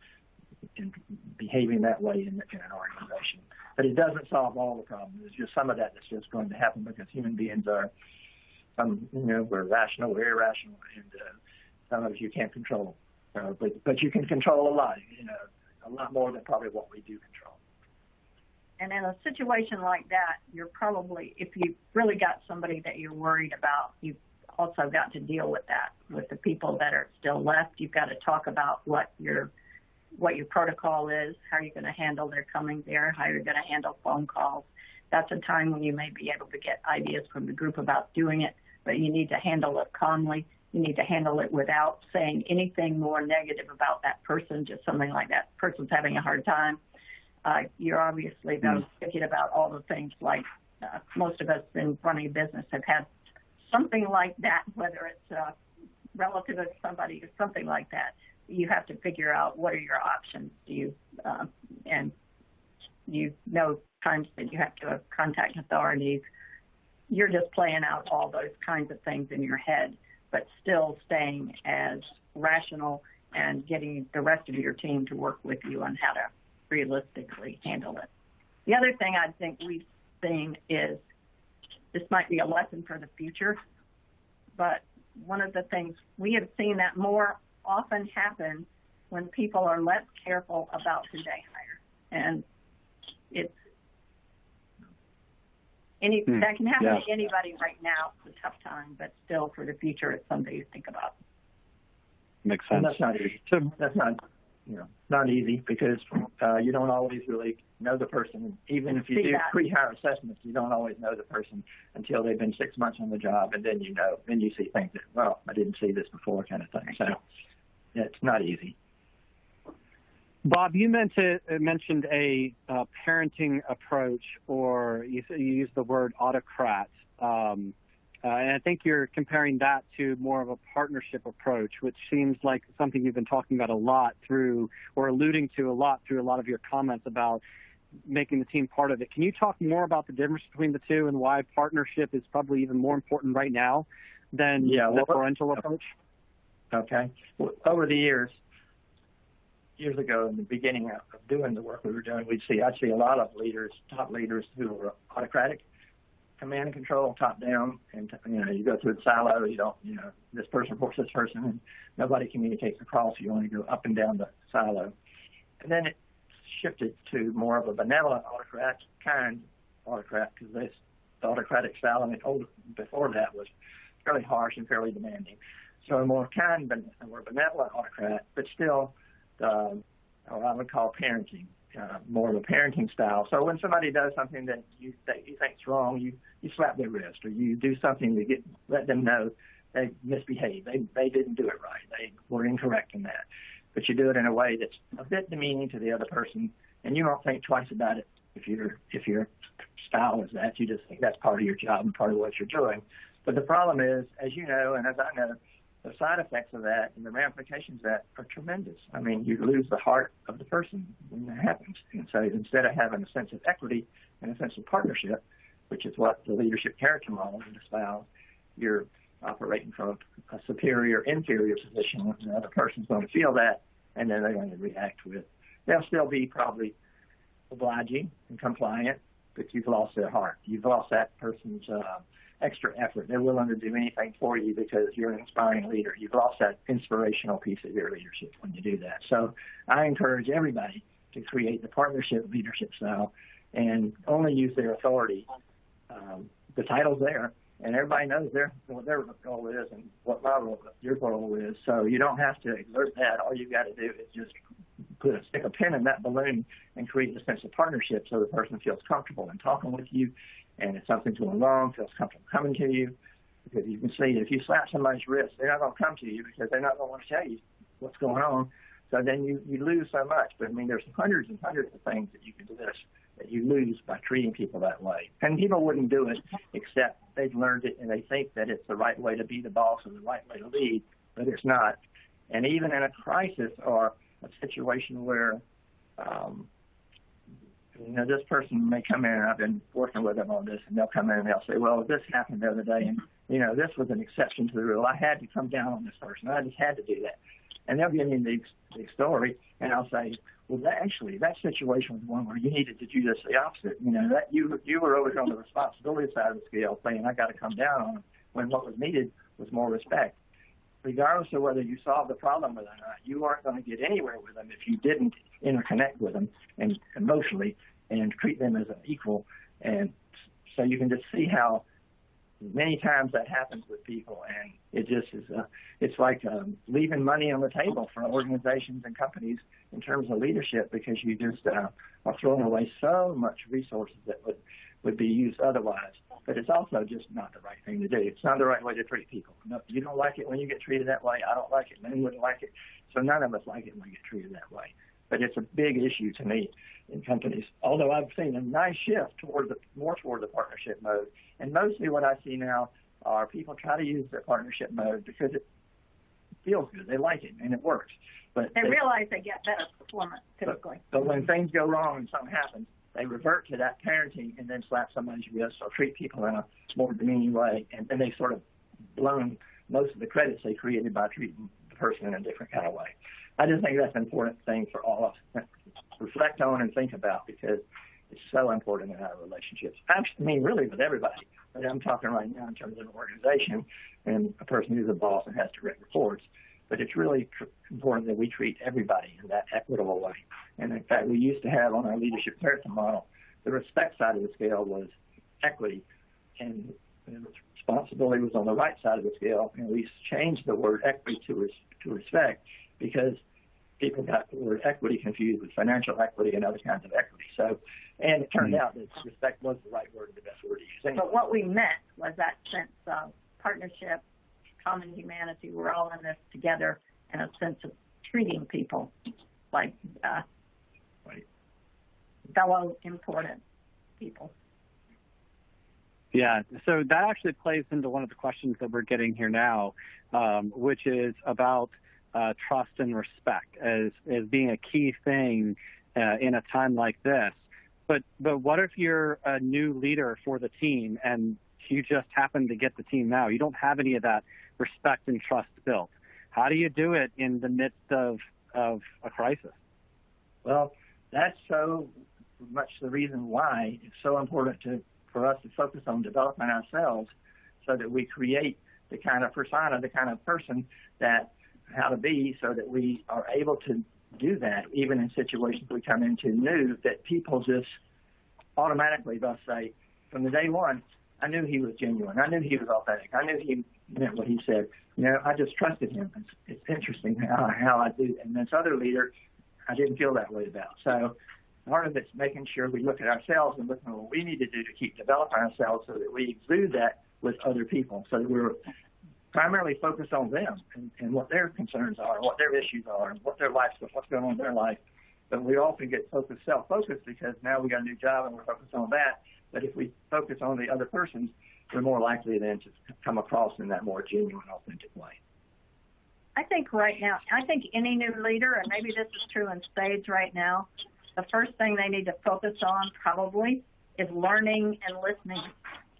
in behaving that way in an organization. But it doesn't solve all the problems. There's just some of that that's just going to happen because human beings are, we're rational, we're irrational, and some of it you can't control. But you can control a lot, a lot more than probably what we do control. And in a situation like that, you're probably, if you've really got somebody that you're worried about, you've also got to deal with that. With the people that are still left, you've got to talk about what your protocol is, how you're going to handle their coming there, how you're going to handle phone calls. That's a time when you may be able to get ideas from the group about doing it, but you need to handle it calmly. You need to handle it without saying anything more negative about that person, just something like that person's having a hard time. You're obviously thinking about all the things like most of us in running a business have had something like that, whether it's a relative of somebody or something like that. You have to figure out what are your options. And times that you have to contact authorities. You're just playing out all those kinds of things in your head, but still staying as rational and getting the rest of your team to work with you on how to realistically handle it. The other thing I think we've seen is, this might be a lesson for the future, but one of the things we have seen that more often happen when people are less careful about who they hire. And that can happen to anybody right now. It's a tough time, but still for the future, it's something to think about. Makes sense. And that's not easy. That's not easy because you don't always really know the person. Even if you do pre-hire assessments, you don't always know the person until they've been 6 months on the job, and then then you see things that, well, I didn't see this before, kind of thing. So it's not easy. Bob, you mentioned a parenting approach, or you used the word autocrat. And I think you're comparing that to more of a partnership approach, which seems like something you've been talking about a lot through, or alluding to a lot through a lot of your comments about making the team part of it. Can you talk more about the difference between the two and why partnership is probably even more important right now than the parental approach? Okay. Well, over the years ago, in the beginning of doing the work we were doing, I'd see a lot of top leaders who were autocratic, command and control, top down, and you go through the silo. You don't, this person reports this person, and nobody communicates across. You only go up and down the silo. And then it shifted to more of a benevolent autocrat, kind autocrat, because the autocratic style before that was fairly harsh and fairly demanding. So a more kind, more benevolent autocrat, but still what I would call parenting. More of a parenting style. So when somebody does something that you think's wrong, you slap their wrist, or you do something to let them know they misbehaved. They didn't do it right. They were incorrect in that. But you do it in a way that's a bit demeaning to the other person, and you don't think twice about it if your style is that. You just think that's part of your job and part of what you're doing. But the problem is, as you know, and as I know, the side effects of that and the ramifications of that are tremendous. I mean, you lose the heart of the person when that happens. And so instead of having a sense of equity and a sense of partnership, which is what the leadership character model espouse, you're operating from a superior-inferior position. The other person's going to feel that, and then they're going to react with. They'll still be probably obliging and compliant, but you've lost their heart. You've lost that person's extra effort. They're willing to do anything for you because you're an inspiring leader. You've lost that inspirational piece of your leadership when you do that. So I encourage everybody to create the partnership leadership style and only use their authority. The title's there, and everybody knows what their role is and what your role is. So you don't have to exert that. All you've got to do is just stick a pin in that balloon and create a sense of partnership so the person feels comfortable in talking with you, and it's something to along, feels comfortable coming to you. Because you can see if you slap somebody's wrist, they're not going to come to you because they're not going to want to tell you what's going on. So then you lose so much. But I mean, there's hundreds and hundreds of things that you can do that you lose by treating people that way. And people wouldn't do it except they've learned it and they think that it's the right way to be the boss or the right way to lead, but it's not. And even in a crisis or a situation where, this person may come in, and I've been working with them on this, and they'll come in and they'll say, well, this happened the other day, and, this was an exception to the rule. I had to come down on this person. I just had to do that. And they'll give me the story, and I'll say, well, that situation was one where you needed to do just the opposite. That you were always on the responsibility side of the scale, saying I got to come down on them, when what was needed was more respect. Regardless of whether you solved the problem with them or not, you aren't going to get anywhere with them if you didn't interconnect with them and emotionally and treat them as an equal. And so you can just see how many times that happens with people, and it just is. It's like leaving money on the table for organizations and companies in terms of leadership, because you just are throwing away so much resources that would be used otherwise. But it's also just not the right thing to do. It's not the right way to treat people. No, you don't like it when you get treated that way. I don't like it. Lynn wouldn't like it. So none of us like it when we get treated that way. But it's a big issue to me in companies. Although I've seen a nice shift more toward the partnership mode. And mostly what I see now are people try to use the partnership mode because it feels good. They like it and it works. But they realize they get better performance typically. But when things go wrong and something happens, they revert to that parenting and then slap somebody's wrist or treat people in a more demeaning way. And then they sort of blown most of the credits they created by treating the person in a different kind of way. I just think that's an important thing for all of us to reflect on and think about, because it's so important in our relationships. I mean, really with everybody. But I'm talking right now in terms of an organization and a person who's a boss and has direct reports. But it's really important that we treat everybody in that equitable way. And in fact, we used to have on our leadership character model, the respect side of the scale was equity, and responsibility was on the right side of the scale. And we changed the word equity to respect, because people got the word equity confused with financial equity and other kinds of equity. So, and it turned out that respect was the right word and the best word to use. Anyway. But what we meant was that sense of partnership, common humanity. We're all in this together, and a sense of treating people like fellow important people. Yeah, so that actually plays into one of the questions that we're getting here now, which is about trust and respect as being a key thing in a time like this. But what if you're a new leader for the team and you just happen to get the team now? You don't have any of that respect and trust built. How do you do it in the midst of a crisis? Well, that's so much the reason why it's so important for us to focus on developing ourselves so that we create the kind of persona, the kind of person how to be, so that we are able to do that even in situations we come into new, that people just automatically they'll say, from the day one, I knew he was genuine. I knew he was authentic. I knew he meant what he said. I just trusted him. It's interesting how I do. And this other leader, I didn't feel that way about. So part of it's making sure we look at ourselves and look at what we need to do to keep developing ourselves so that we exude that with other people, so that we're primarily focused on them and what their concerns are, what their issues are, and what's going on in their life. But we often get self-focused because now we got a new job and we're focused on that. But if we focus on the other persons, we're more likely then to come across in that more genuine, authentic way. I think right now, any new leader, and maybe this is true in spades right now, the first thing they need to focus on probably is learning and listening.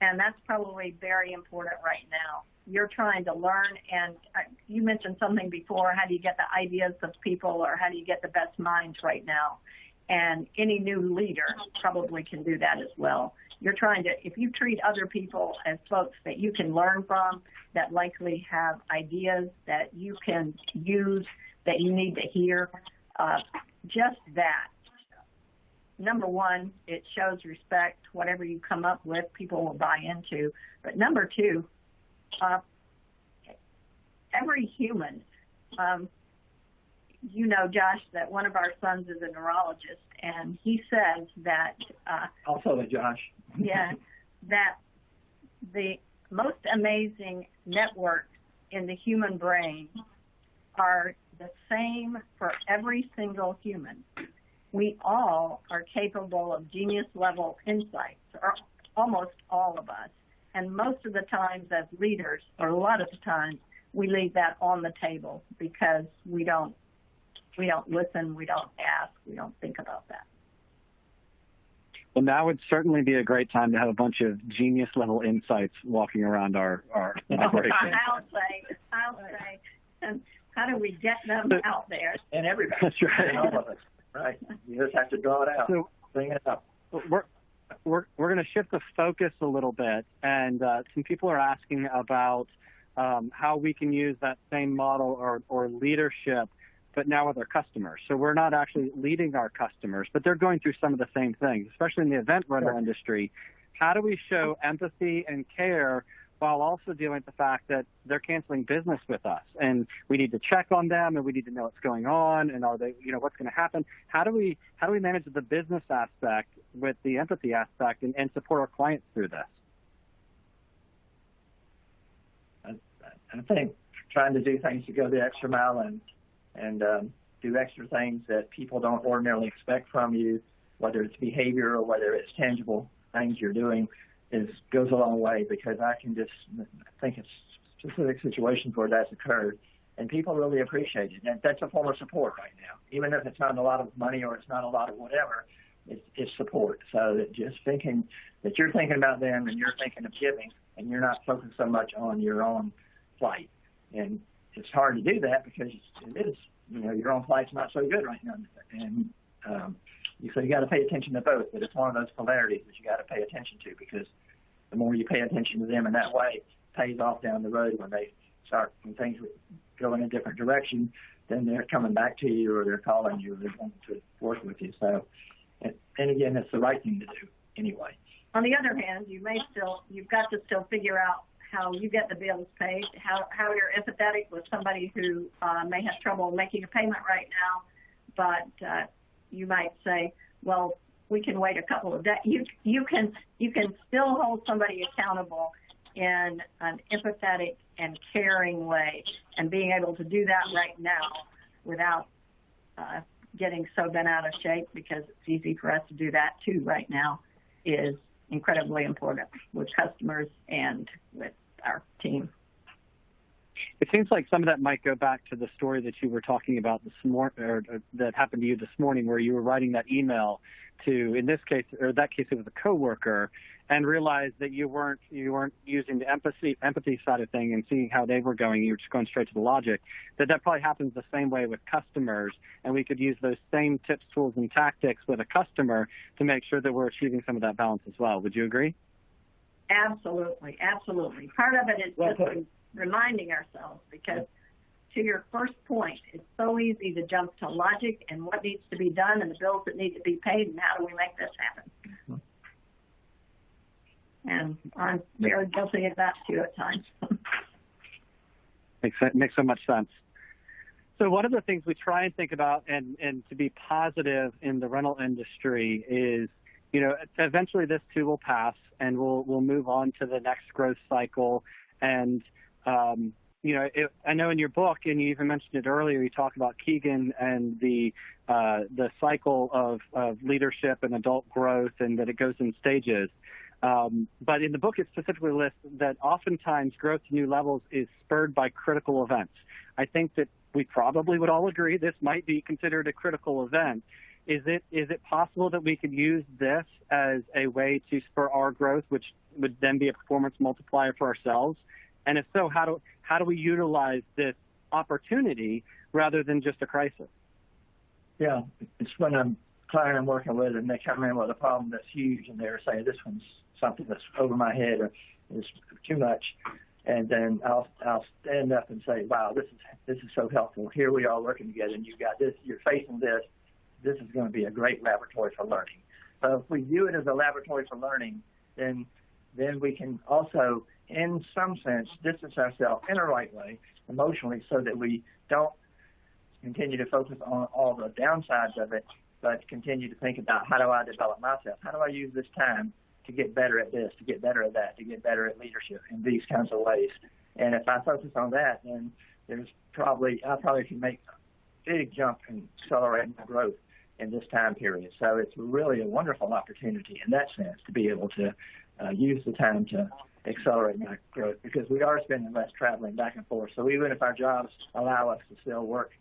And that's probably very important right now. You're trying to learn, and you mentioned something before, how do you get the ideas of people, or how do you get the best minds right now? And any new leader probably can do that as well. You're trying to, if you treat other people as folks that you can learn from, that likely have ideas that you can use, that you need to hear, just that. Number one, it shows respect. Whatever you come up with, people will buy into. But number two, every human, Josh, that one of our sons is a neurologist, and he says that... also a Josh. Yeah, that the most amazing networks in the human brain are the same for every single human. We all are capable of genius-level insights, or almost all of us. And most of the times as leaders, or a lot of the times, we leave that on the table because we don't listen, we don't ask, we don't think about that. Well, now would certainly be a great time to have a bunch of genius-level insights walking around our operation. I'll say. And how do we get them out there? And everybody. That's right. And all of us. Right. You just have to draw it out. So, bring it up. We're going to shift the focus a little bit, and some people are asking about how we can use that same model or leadership, but now with our customers. So we're not actually leading our customers, but they're going through some of the same things, especially in the event rental industry. How do we show empathy and care while also dealing with the fact that they're canceling business with us, and we need to check on them, and we need to know what's going on, and are they, what's going to happen? How do we manage the business aspect with the empathy aspect and support our clients through this? I think trying to do things to go the extra mile and do extra things that people don't ordinarily expect from you, whether it's behavior or whether it's tangible things you're doing, goes a long way, because I can just think of specific situations where that's occurred, and people really appreciate it. And that's a form of support right now. Even if it's not a lot of money or it's not a lot of whatever, it's support. So that just thinking that you're thinking about them and you're thinking of giving, and you're not focused so much on your own flight. And it's hard to do that because it is, your own flight's not so good right now. And so you got to pay attention to both, but it's one of those polarities that you got to pay attention to, because the more you pay attention to them in that way, it pays off down the road when things go in a different direction, then they're coming back to you, or they're calling you, or they're wanting to work with you. So, and again, it's the right thing to do anyway. On the other hand, you've got to still figure out how you get the bills paid, how you're empathetic with somebody who may have trouble making a payment right now, but you might say, well, we can wait a couple of days. You can still hold somebody accountable in an empathetic and caring way, and being able to do that right now without getting so bent out of shape, because it's easy for us to do that too right now, is incredibly important with customers and with our team. It seems like some of that might go back to the story that you were talking about this morning, or that happened to you this morning, where you were writing that email to, in this case, or that case, it was a coworker, and realized that you weren't using the empathy side of thing and seeing how they were going. You were just going straight to the logic. That probably happens the same way with customers, and we could use those same tips, tools, and tactics with a customer to make sure that we're achieving some of that balance as well. Would you agree? Absolutely, absolutely. Part of it is just reminding ourselves, because to your first point, it's so easy to jump to logic and what needs to be done and the bills that need to be paid and how do we make this happen. Mm-hmm. And I'm very guilty of that too at times. Makes so much sense. So one of the things we try and think about and to be positive in the rental industry is, eventually this too will pass and we'll move on to the next growth cycle. And I know in your book, and you even mentioned it earlier, you talk about Keegan and the cycle of leadership and adult growth, and that it goes in stages. But in the book, it specifically lists that oftentimes growth to new levels is spurred by critical events. I think that we probably would all agree this might be considered a critical event. Is it possible that we could use this as a way to spur our growth, which would then be a performance multiplier for ourselves? And if so, how do we utilize this opportunity rather than just a crisis? Yeah, it's when a client I'm working with and they come in with a problem that's huge, and they're saying, this one's something that's over my head or is too much. And then I'll stand up and say, wow, this is so helpful. Here we are working together, and you've got this, you're facing this. This is going to be a great laboratory for learning. So if we view it as a laboratory for learning, then we can also, in some sense, distance ourselves in a right way emotionally, so that we don't continue to focus on all the downsides of it, but continue to think about, how do I develop myself? How do I use this time to get better at this, to get better at that, to get better at leadership in these kinds of ways? And if I focus on that, then I probably can make a big jump and accelerate my growth in this time period. So it's really a wonderful opportunity in that sense to be able to use the time to accelerate my growth, because we are spending less traveling back and forth. So even if our jobs allow us to still work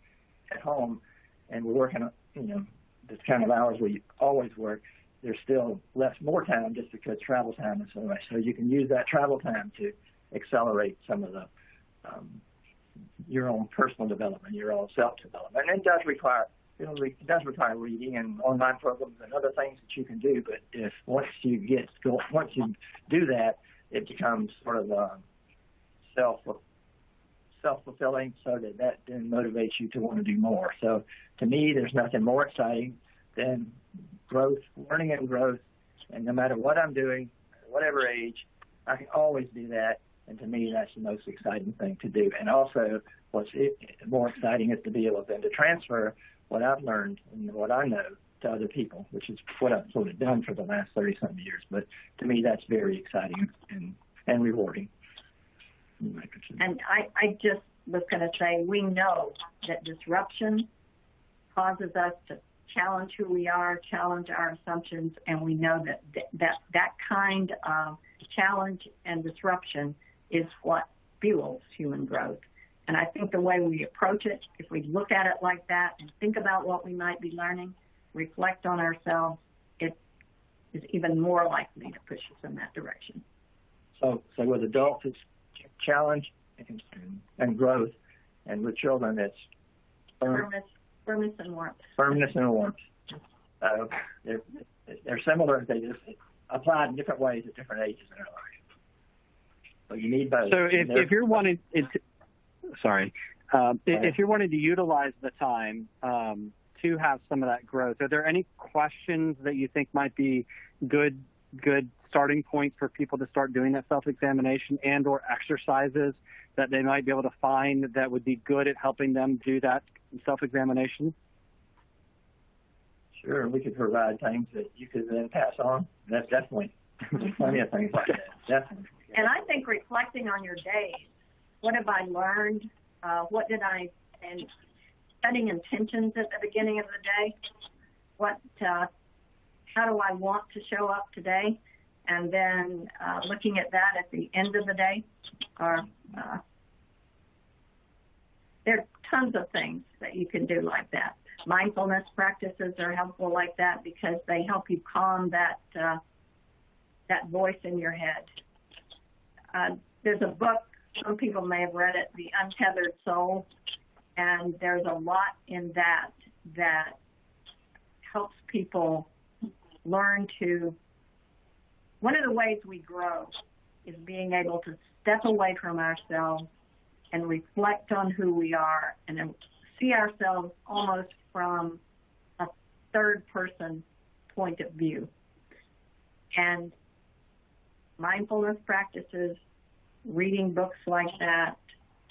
at home, and we're working, the kind of hours we always work, there's still more time just because travel time is so much. So you can use that travel time to accelerate some of the your own personal development, your own self-development. And it does require reading and online programs and other things that you can do. But once you do that, it becomes sort of self-fulfilling, so that then motivates you to want to do more. So to me, there's nothing more exciting than growth, learning and growth. And no matter what I'm doing, whatever age, I can always do that. And to me, that's the most exciting thing to do. And also, what's more exciting is to be able then to transfer what I've learned and what I know to other people, which is what I've sort of done for the last 30-something years. But to me, that's very exciting and rewarding. And I just was going to say, we know that disruption causes us to challenge who we are, challenge our assumptions, and we know that kind of challenge and disruption is what fuels human growth. And I think the way we approach it, if we look at it like that and think about what we might be learning, reflect on ourselves, it is even more likely to push us in that direction. So with adults, it's challenge and growth, and with children, it's firmness and warmth. Firmness and warmth. They're similar. They just apply in different ways at different ages in our life. So you need both. So if you're wanting if you're wanting to utilize the time to have some of that growth, are there any questions that you think might be good starting points for people to start doing that self-examination, and or exercises that they might be able to find that would be good at helping them do that self-examination? Sure, we could provide things that you could then pass on. That's definitely plenty of things like that. Definitely. And I think reflecting on your days, what have I learned? What did I, and setting intentions at the beginning of the day. How do I want to show up today? And then looking at that at the end of the day. There are tons of things that you can do like that. Mindfulness practices are helpful like that because they help you calm that voice in your head. There's a book, some people may have read it, The Untethered Soul, and there's a lot in that helps people learn to, one of the ways we grow is being able to step away from ourselves and reflect on who we are and see ourselves almost from a third person point of view. And mindfulness practices, reading books like that,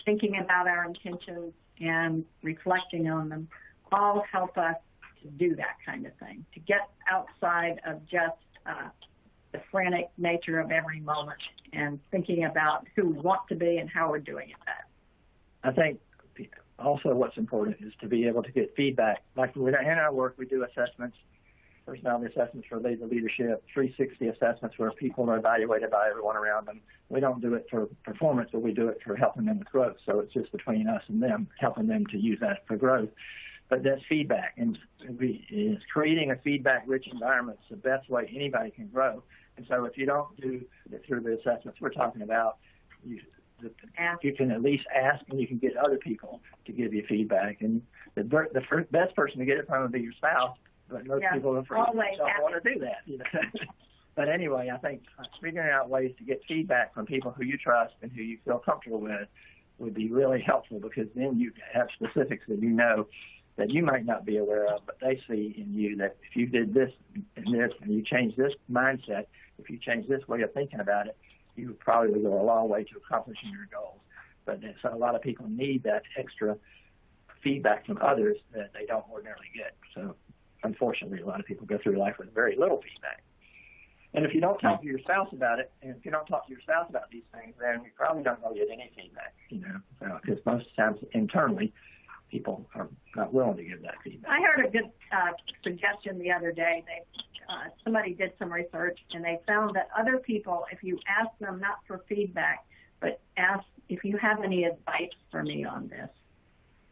thinking about our intentions and reflecting on them all help us to do that kind of thing, to get outside of just the frantic nature of every moment and thinking about who we want to be and how we're doing it best. I think also what's important is to be able to get feedback. Like in our work, we do assessments, personality assessments for leadership, 360 assessments where people are evaluated by everyone around them. We don't do it for performance, but we do it for helping them with growth. So it's just between us and them, helping them to use that for growth. But that's feedback, and creating a feedback-rich environment is the best way anybody can grow. And so if you don't do it through the assessments we're talking about, you can at least ask, and you can get other people to give you feedback. And the best person to get it from would be your spouse, but most people don't want to do that. You know? But anyway, I think figuring out ways to get feedback from people who you trust and who you feel comfortable with would be really helpful, because then you have specifics that you know that you might not be aware of, but they see in you that if you did this and this, and you change this mindset, if you change this way of thinking about it, you would probably go a long way to accomplishing your goals. But so a lot of people need that extra feedback from others that they don't ordinarily get. So unfortunately, a lot of people go through life with very little feedback. And if you don't talk to your spouse about it, and if you don't talk to your spouse about these things, then you probably don't going to get any feedback, because most times internally, people are not willing to give that feedback. I heard a good suggestion the other day. Somebody did some research, and they found that other people, if you ask them not for feedback, but ask if you have any advice for me on this,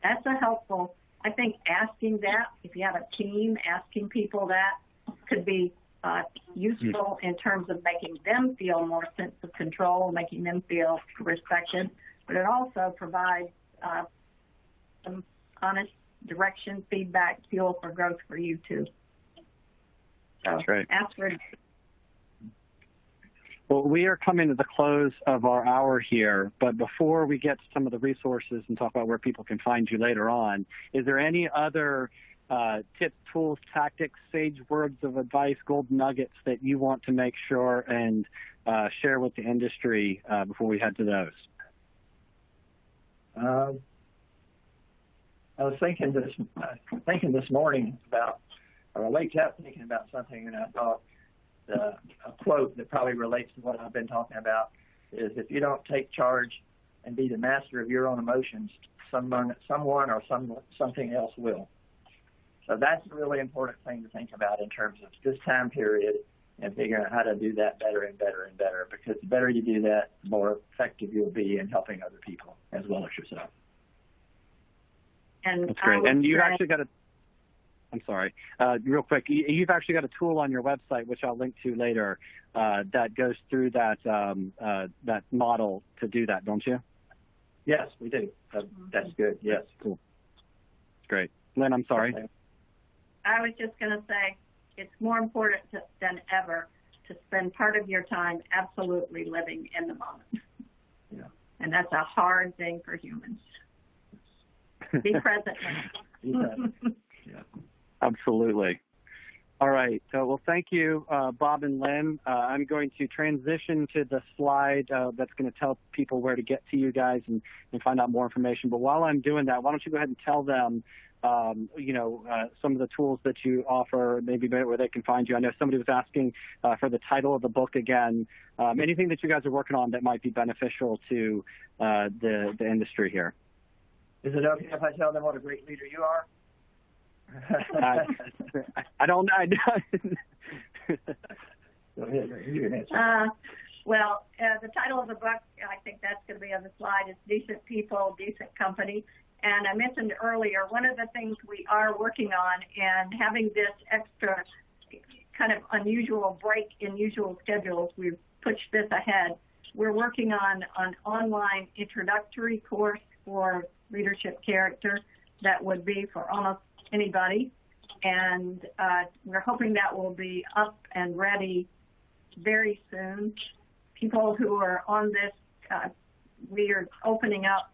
that's a helpful, I think asking that, if you have a team, asking people that could be useful in terms of making them feel more sense of control, making them feel respected, but it also provides some honest direction, feedback, fuel for growth for you too. So that's right. Ask for. Well, we are coming to the close of our hour here, but before we get to some of the resources and talk about where people can find you later on, is there any other tips, tools, tactics, sage words of advice, golden nuggets that you want to make sure and share with the industry before we head to those? I was thinking this morning about, or I waked up thinking about something, and I thought a quote that probably relates to what I've been talking about is, if you don't take charge and be the master of your own emotions, someone or something else will. So that's a really important thing to think about in terms of this time period and figuring out how to do that better and better and better, because the better you do that, the more effective you'll be in helping other people as well as yourself. And that's great. And you've actually got real quick, you've actually got a tool on your website, which I'll link to later, that goes through that model to do that, don't you? Yes, we do. That's good. Yes. Cool. Great. Lyn, I'm sorry. Okay. I was just going to say, it's more important than ever to spend part of your time absolutely living in the moment. Yeah. And that's a hard thing for humans. Be present. Be present. Yeah. Absolutely. All right. So, well, thank you, Bob and Lyn. I'm going to transition to the slide that's going to tell people where to get to you guys and find out more information. But while I'm doing that, why don't you go ahead and tell them, some of the tools that you offer, maybe where they can find you. I know somebody was asking for the title of the book again. Anything that you guys are working on that might be beneficial to the industry here. Is it okay if I tell them what a great leader you are? I don't know. Go ahead. You can answer. The title of the book, I think that's going to be on the slide, is Decent People, Decent Company. And I mentioned earlier, one of the things we are working on and having this extra kind of unusual break in usual schedules, we've pushed this ahead. We're working on an online introductory course for leadership character that would be for almost anybody, and we're hoping that will be up and ready very soon. People who are on this, we are opening up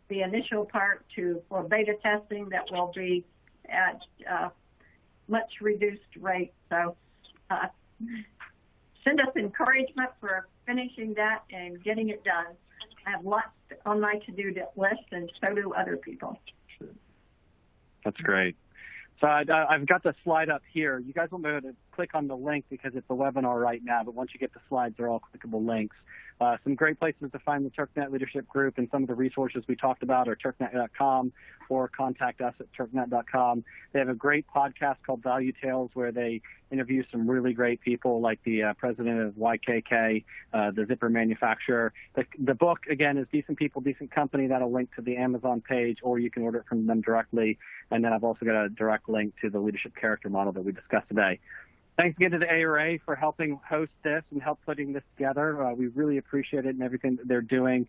the initial part for beta testing that will be at much reduced rate. So send us encouragement for finishing that and getting it done. I have lots on my to-do list, and so do other people. That's great. So I've got the slide up here. You guys won't be able to click on the link because it's a webinar right now, but once you get the slides, they're all clickable links. Some great places to find the Turknett Leadership Group, and some of the resources we talked about are turknett.com or contact us at turknett.com. They have a great podcast called Value Tales where they interview some really great people like the president of YKK, the zipper manufacturer. The book, again, is Decent People, Decent Company. That'll link to the Amazon page, or you can order it from them directly. And then I've also got a direct link to the leadership character model that we discussed today. Thanks again to the ARA for helping host this and help putting this together. We really appreciate it and everything that they're doing.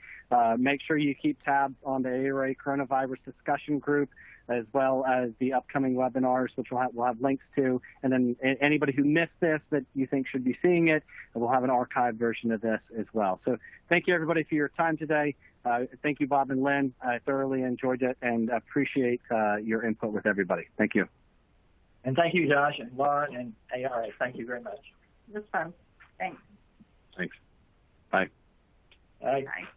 Make sure you keep tabs on the ARA Coronavirus Discussion Group, as well as the upcoming webinars, which we'll have links to. And then anybody who missed this that you think should be seeing it, we'll have an archived version of this as well. So thank you, everybody, for your time today. Thank you, Bob and Lyn. I thoroughly enjoyed it and appreciate your input with everybody. Thank you. And thank you, Josh and Lauren and ARA. Thank you very much. It was fun. Thanks. Thanks. Bye. Bye. Bye.